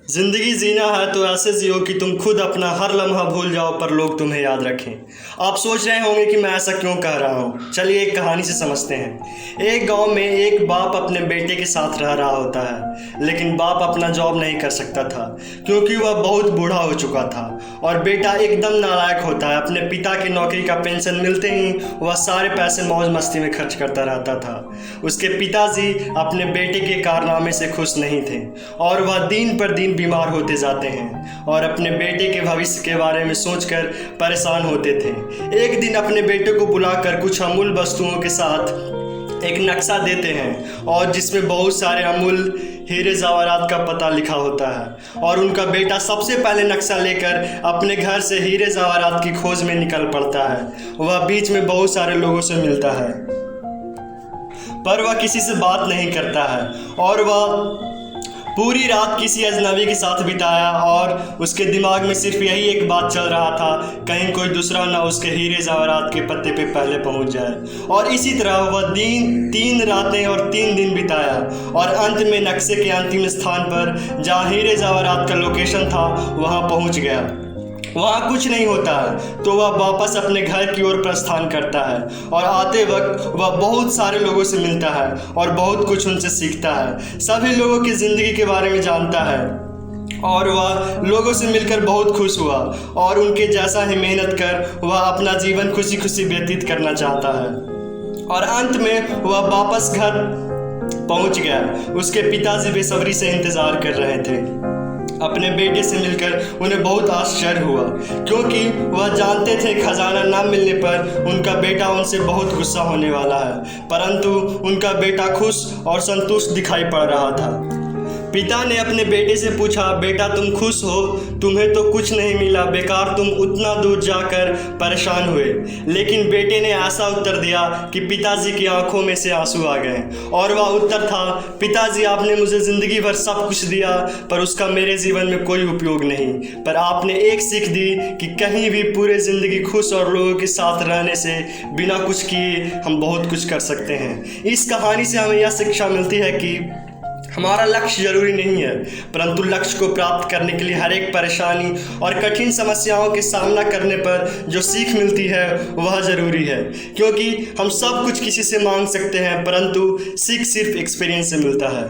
जिंदगी जीना है तो ऐसे जियो कि तुम खुद अपना हर लम्हा भूल जाओ पर लोग तुम्हें याद रखें। आप सोच रहे होंगे कि मैं ऐसा क्यों कह रहा हूँ। चलिए एक कहानी से समझते हैं। एक गांव में एक बाप अपने बेटे के साथ रह रहा होता है, लेकिन बाप अपना जॉब नहीं कर सकता था क्योंकि वह बहुत बूढ़ा हो चुका था। और बेटा एकदम नालायक होता है। अपने पिता की नौकरी का पेंशन मिलते ही वह सारे पैसे मौज मस्ती में खर्च करता रहता था। उसके पिताजी अपने बेटे के कारनामे से खुश नहीं थे और वह दिन पर दिन बीमार होते जाते हैं और अपने बेटे के भविष्य के बारे में सोचकर परेशान होते थे। एक दिन अपने बेटे को बुलाकर कुछ अमूल्य वस्तुओं के साथ एक नक्शा देते हैं और जिसमें बहुत सारे अमूल्य हीरे जवाहरात का पता लिखा होता है। और उनका बेटा सबसे पहले नक्शा लेकर अपने घर से हीरे जवाहरात की खोज में निकल पड़ता है। वह बीच में बहुत सारे लोगों से मिलता है पर वह किसी से बात नहीं करता है और वह पूरी रात किसी अजनबी के साथ बिताया और उसके दिमाग में सिर्फ यही एक बात चल रहा था, कहीं कोई दूसरा ना उसके हीरे जवाहरात के पत्ते पे पहले पहुंच जाए। और इसी तरह वह तीन रातें और 3 दिन बिताया और अंत में नक्शे के अंतिम स्थान पर जहाँ हीरे जवाहरात का लोकेशन था वहाँ पहुँच गया। वहाँ कुछ नहीं होता है तो वह वापस अपने घर की ओर प्रस्थान करता है और आते वक्त वह बहुत सारे लोगों से मिलता है और बहुत कुछ उनसे सीखता है। सभी लोगों की ज़िंदगी के बारे में जानता है और वह लोगों से मिलकर बहुत खुश हुआ और उनके जैसा ही मेहनत कर वह अपना जीवन खुशी खुशी व्यतीत करना चाहता है। और अंत में वह वापस घर पहुँच गया। उसके पिताजी बेसब्री से इंतज़ार कर रहे थे। अपने बेटे से मिलकर उन्हें बहुत आश्चर्य हुआ क्योंकि वह जानते थे खजाना ना मिलने पर उनका बेटा उनसे बहुत गुस्सा होने वाला है, परंतु उनका बेटा खुश और संतुष्ट दिखाई पड़ रहा था। पिता ने अपने बेटे से पूछा, बेटा तुम खुश हो? तुम्हें तो कुछ नहीं मिला, बेकार तुम उतना दूर जाकर परेशान हुए। लेकिन बेटे ने ऐसा उत्तर दिया कि पिताजी की आंखों में से आंसू आ गए और वह उत्तर था, पिताजी आपने मुझे ज़िंदगी भर सब कुछ दिया पर उसका मेरे जीवन में कोई उपयोग नहीं। पर आपने एक सीख दी कि कहीं भी पूरे ज़िंदगी खुश और लोगों के साथ रहने से बिना कुछ किए हम बहुत कुछ कर सकते हैं। इस कहानी से हमें यह शिक्षा मिलती है कि हमारा लक्ष्य जरूरी नहीं है, परंतु लक्ष्य को प्राप्त करने के लिए हर एक परेशानी और कठिन समस्याओं के सामना करने पर जो सीख मिलती है वह ज़रूरी है। क्योंकि हम सब कुछ किसी से मांग सकते हैं परंतु सीख सिर्फ एक्सपीरियंस से मिलता है।